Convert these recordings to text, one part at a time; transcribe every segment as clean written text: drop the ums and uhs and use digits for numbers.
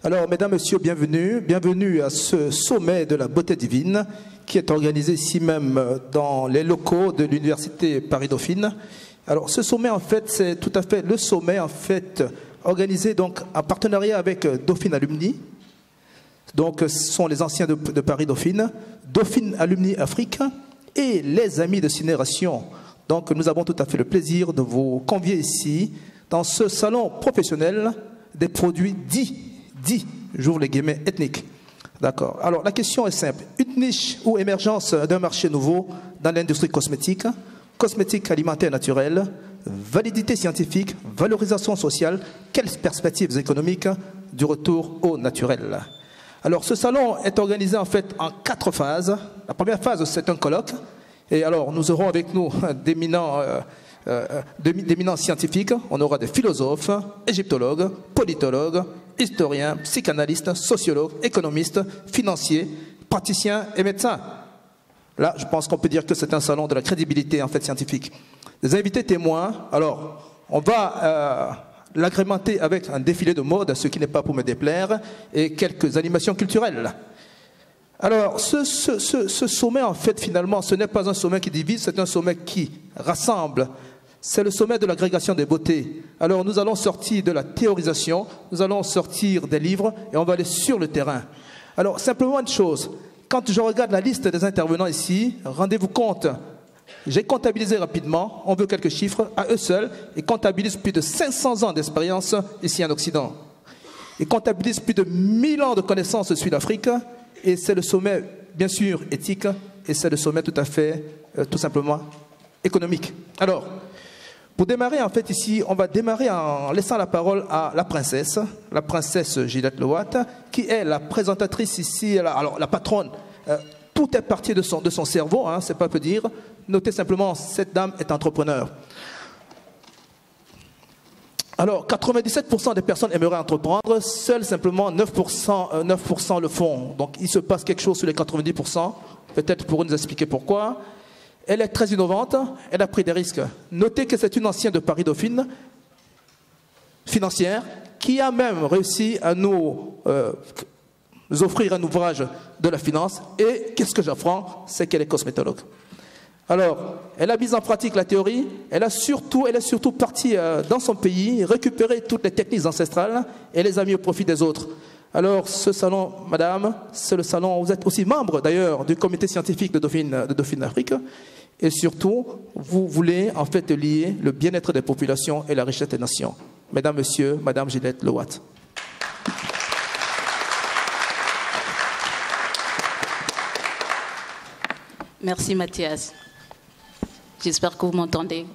Alors, mesdames, messieurs, bienvenue. Bienvenue à ce sommet de la beauté divine qui est organisé ici même dans les locaux de l'Université Paris-Dauphine. Alors, ce sommet, en fait, c'est tout à fait le sommet, en fait, organisé donc en partenariat avec Dauphine Alumni. Donc, ce sont les anciens de Paris-Dauphine, Dauphine Alumni Afrique et les amis de Cinération. Donc, nous avons tout à fait le plaisir de vous convier ici dans ce salon professionnel des produits dits, j'ouvre les guillemets, ethniques. D'accord. Alors, la question est simple. Une niche ou émergence d'un marché nouveau dans l'industrie cosmétique, cosmétique alimentaire naturelle, validité scientifique, valorisation sociale, quelles perspectives économiques du retour au naturel? Alors, ce salon est organisé en fait en 4 phases. La première phase, c'est un colloque. Et alors, nous aurons avec nous d'éminents scientifiques. On aura des philosophes, égyptologues, politologues, historiens, psychanalystes, sociologues, économistes, financiers, praticiens et médecins. Là, je pense qu'on peut dire que c'est un salon de la crédibilité en fait scientifique. Des invités témoins. Alors, on va l'agrémenter avec un défilé de mode, ce qui n'est pas pour me déplaire, et quelques animations culturelles. Alors, ce sommet, en fait, finalement, ce n'est pas un sommet qui divise, c'est un sommet qui rassemble. C'est le sommet de l'agrégation des beautés. Alors, nous allons sortir de la théorisation, nous allons sortir des livres et on va aller sur le terrain. Alors, simplement une chose, quand je regarde la liste des intervenants ici, rendez-vous compte, j'ai comptabilisé rapidement, on veut quelques chiffres, à eux seuls, ils comptabilisent plus de 500 ans d'expérience ici en Occident. Ils comptabilisent plus de 1000 ans de connaissances sur l'Afrique. Et c'est le sommet, bien sûr, éthique, et c'est le sommet tout à fait, tout simplement, économique. Alors, pour démarrer, en fait, ici, on va démarrer en laissant la parole à la princesse Gillette Lowatt, qui est la présentatrice ici, alors la patronne. Tout est parti de son cerveau, hein, c'est pas peu dire. Notez simplement, cette dame est entrepreneur. Alors, 97% des personnes aimeraient entreprendre, seuls simplement 9% le font. Donc, il se passe quelque chose sur les 90%. Peut-être pour nous expliquer pourquoi. Elle est très innovante, elle a pris des risques. Notez que c'est une ancienne de Paris-Dauphine, financière, qui a même réussi à nous offrir un ouvrage de la finance. Et qu'est-ce que j'apprends? C'est qu'elle est cosmétologue. Alors, elle a mis en pratique la théorie, elle est surtout partie dans son pays, récupérer toutes les techniques ancestrales et les a mis au profit des autres. Alors, ce salon, madame, c'est le salon, vous êtes aussi membre d'ailleurs du comité scientifique de Dauphine Afrique, et surtout, vous voulez en fait lier le bien-être des populations et la richesse des nations. Mesdames, Messieurs, Madame Gillette Lowatt. Merci Mathias. J'espère que vous m'entendez.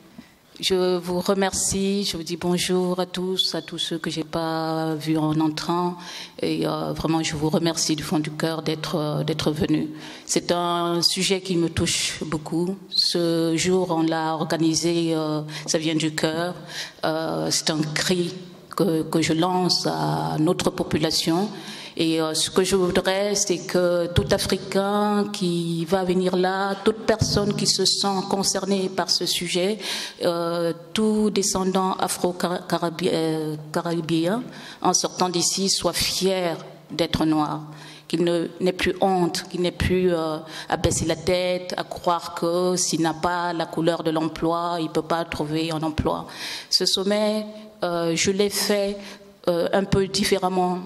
Je vous remercie, je vous dis bonjour à tous ceux que je n'ai pas vus en entrant. Et vraiment, je vous remercie du fond du cœur d'être venus. C'est un sujet qui me touche beaucoup. Ce jour, on l'a organisé, ça vient du cœur. C'est un cri que je lance à notre population. Et ce que je voudrais, c'est que tout Africain qui va venir là, toute personne qui se sent concernée par ce sujet, tout descendant afro-caribéen, en sortant d'ici, soit fier d'être noir. Qu'il n'ait plus honte, qu'il n'ait plus à baisser la tête, à croire que s'il n'a pas la couleur de l'emploi, il ne peut pas trouver un emploi. Ce sommet, je l'ai fait un peu différemment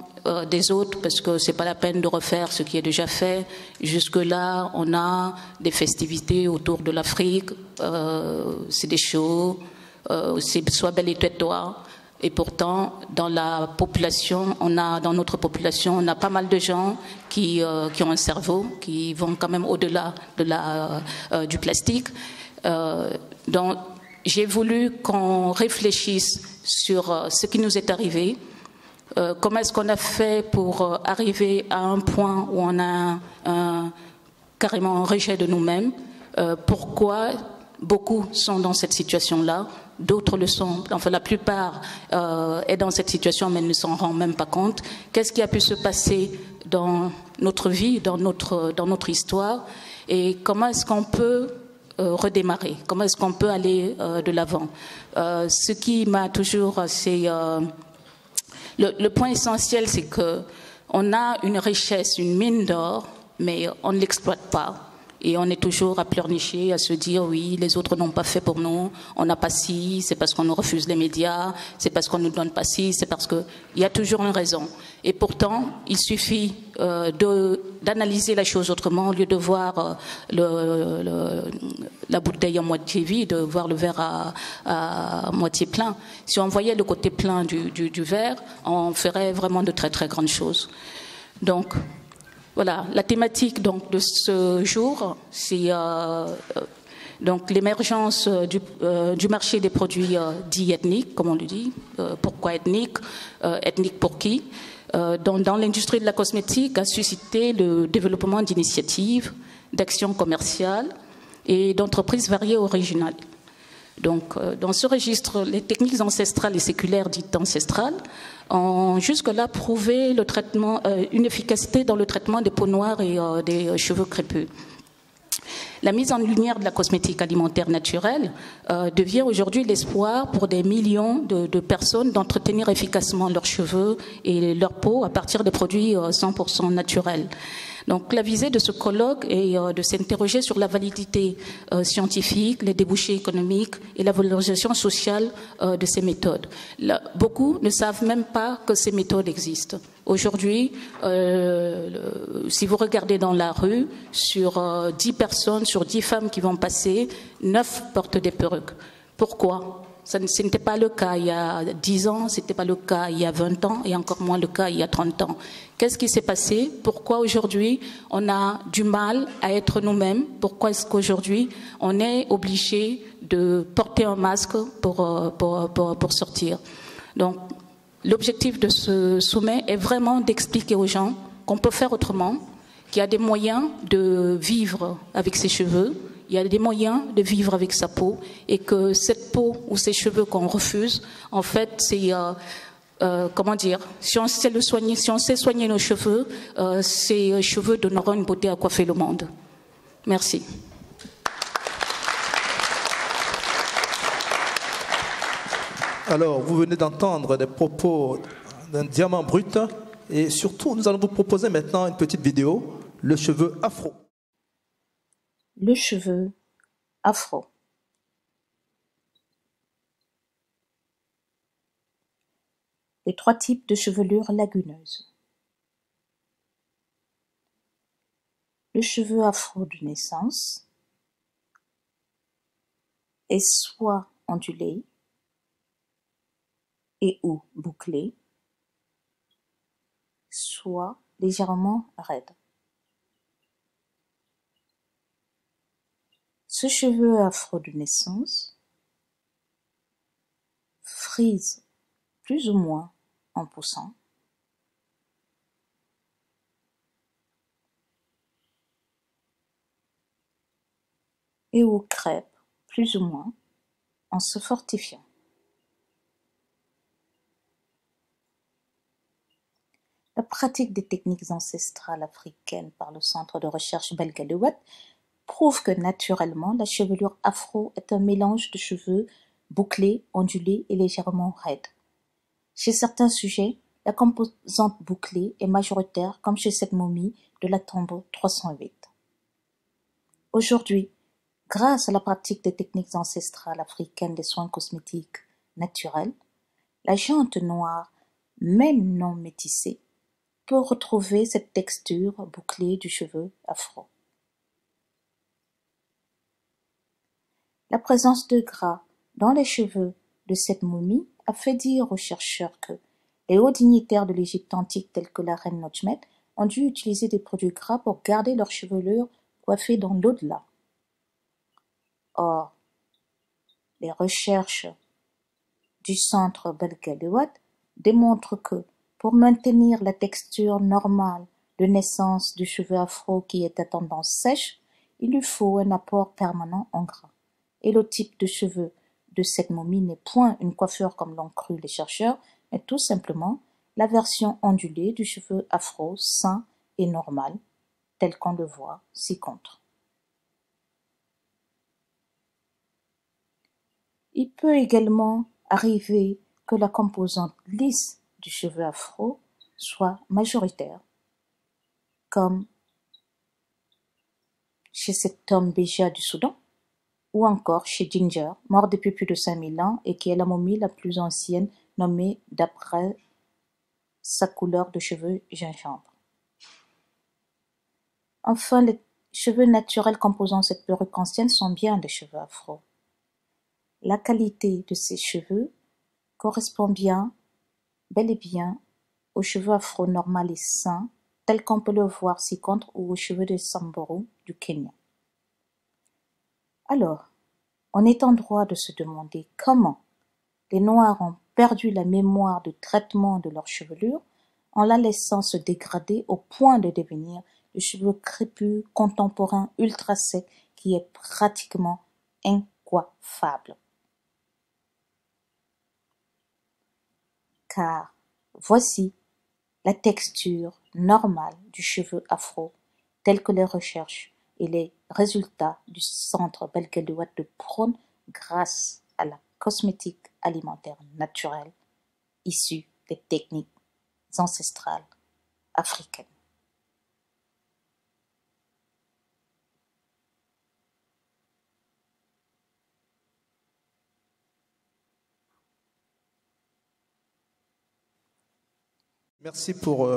des autres, parce que c'est pas la peine de refaire ce qui est déjà fait. Jusque-là, on a des festivités autour de l'Afrique, c'est des shows, c'est Sois belle et tais-toi. Et pourtant, dans notre population, on a pas mal de gens qui ont un cerveau, qui vont quand même au-delà du plastique. Donc, j'ai voulu qu'on réfléchisse sur ce qui nous est arrivé. Comment est-ce qu'on a fait pour arriver à un point où on a carrément un rejet de nous-mêmes? Pourquoi beaucoup sont dans cette situation-là? D'autres le sont, enfin la plupart est dans cette situation mais ne s'en rend même pas compte. Qu'est-ce qui a pu se passer dans notre vie, dans notre histoire? Et comment est-ce qu'on peut redémarrer? Comment est-ce qu'on peut aller de l'avant? Ce qui m'a toujours assez Le point essentiel, c'est qu'on a une richesse, une mine d'or, mais on ne l'exploite pas. Et on est toujours à pleurnicher, à se dire oui, les autres n'ont pas fait pour nous, on n'a pas ci, c'est parce qu'on nous refuse les médias, c'est parce qu'on ne nous donne pas ci, c'est parce qu'il y a toujours une raison. Et pourtant, il suffit d'analyser la chose autrement, au lieu de voir la bouteille à moitié vide, de voir le verre à moitié plein. Si on voyait le côté plein du verre, on ferait vraiment de très très grandes choses. Donc, voilà, la thématique donc, de ce jour, c'est donc l'émergence du marché des produits dits ethniques, comme on le dit. Pourquoi ethnique? Ethnique pour qui? Dans l'industrie de la cosmétique, a suscité le développement d'initiatives, d'actions commerciales et d'entreprises variées originales. Donc, dans ce registre, les techniques ancestrales et séculaires dites ancestrales ont jusque-là prouvé une efficacité dans le traitement des peaux noires et des cheveux crépus. La mise en lumière de la cosmétique alimentaire naturelle devient aujourd'hui l'espoir pour des millions de personnes d'entretenir efficacement leurs cheveux et leur peau à partir de produits 100% naturels. Donc la visée de ce colloque est de s'interroger sur la validité scientifique, les débouchés économiques et la valorisation sociale de ces méthodes. Beaucoup ne savent même pas que ces méthodes existent. Aujourd'hui, si vous regardez dans la rue, sur 10 personnes, sur 10 femmes qui vont passer, 9 portent des perruques. Pourquoi ? Ce n'était pas le cas il y a 10 ans, ce n'était pas le cas il y a 20 ans et encore moins le cas il y a 30 ans. Qu'est-ce qui s'est passé? Pourquoi aujourd'hui on a du mal à être nous-mêmes? Pourquoi est-ce qu'aujourd'hui on est obligé de porter un masque pour sortir? Donc l'objectif de ce sommet est vraiment d'expliquer aux gens qu'on peut faire autrement, qu'il y a des moyens de vivre avec ses cheveux, il y a des moyens de vivre avec sa peau et que cette peau ou ces cheveux qu'on refuse, en fait, c'est, comment dire, si on sait soigner nos cheveux, ces cheveux donneront une beauté à coiffer le monde. Merci. Alors, vous venez d'entendre des propos d'un diamant brut et surtout, nous allons vous proposer maintenant une petite vidéo, le cheveu afro. Le cheveu afro. Les 3 types de chevelure laguneuse. Le cheveu afro de naissance est soit ondulé et ou bouclé, soit légèrement raide. Ce cheveu afro de naissance frise plus ou moins en poussant et ou crêpe plus ou moins en se fortifiant. La pratique des techniques ancestrales africaines par le Centre de recherche belga de Watt prouve que naturellement la chevelure afro est un mélange de cheveux bouclés, ondulés et légèrement raides. Chez certains sujets, la composante bouclée est majoritaire comme chez cette momie de la tombe 308. Aujourd'hui, grâce à la pratique des techniques ancestrales africaines des soins cosmétiques naturels, la jante noire, même non métissée, peut retrouver cette texture bouclée du cheveu afro. La présence de gras dans les cheveux de cette momie a fait dire aux chercheurs que les hauts dignitaires de l'Égypte antique tels que la reine Nojmet ont dû utiliser des produits gras pour garder leur chevelure coiffée dans l'au-delà. Or, les recherches du centre belga de Watt démontrent que pour maintenir la texture normale de naissance du cheveu afro qui est à tendance sèche, il lui faut un apport permanent en gras. Et le type de cheveux de cette momie n'est point une coiffure comme l'ont cru les chercheurs, mais tout simplement la version ondulée du cheveu afro sain et normal, tel qu'on le voit ci-contre. Il peut également arriver que la composante lisse du cheveu afro soit majoritaire, comme chez cet homme Béja du Soudan, ou encore chez Ginger, mort depuis plus de 5000 ans et qui est la momie la plus ancienne nommée d'après sa couleur de cheveux gingembre. Enfin, les cheveux naturels composant cette perruque ancienne sont bien des cheveux afro. La qualité de ces cheveux correspond bel et bien aux cheveux afro normaux et sains, tels qu'on peut le voir ci-contre ou aux cheveux de Samburu du Kenya. Alors, on est en droit de se demander comment les Noirs ont perdu la mémoire du traitement de leur chevelure en la laissant se dégrader au point de devenir le cheveu crépus contemporain ultra sec qui est pratiquement incoiffable. Car voici la texture normale du cheveu afro telle que les recherches et les résultats du centre belgadois de prônent grâce à la cosmétique alimentaire naturelle issue des techniques ancestrales africaines. Merci pour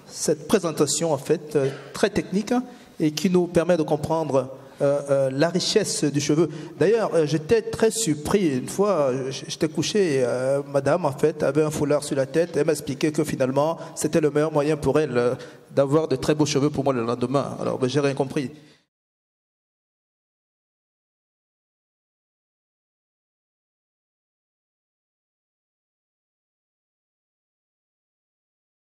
cette présentation en fait très technique et qui nous permet de comprendre la richesse du cheveu. D'ailleurs, j'étais très surpris. Une fois, j'étais couché et madame en fait avait un foulard sur la tête. Elle m'a expliqué que finalement, c'était le meilleur moyen pour elle d'avoir de très beaux cheveux pour moi le lendemain. Alors, j'ai rien compris.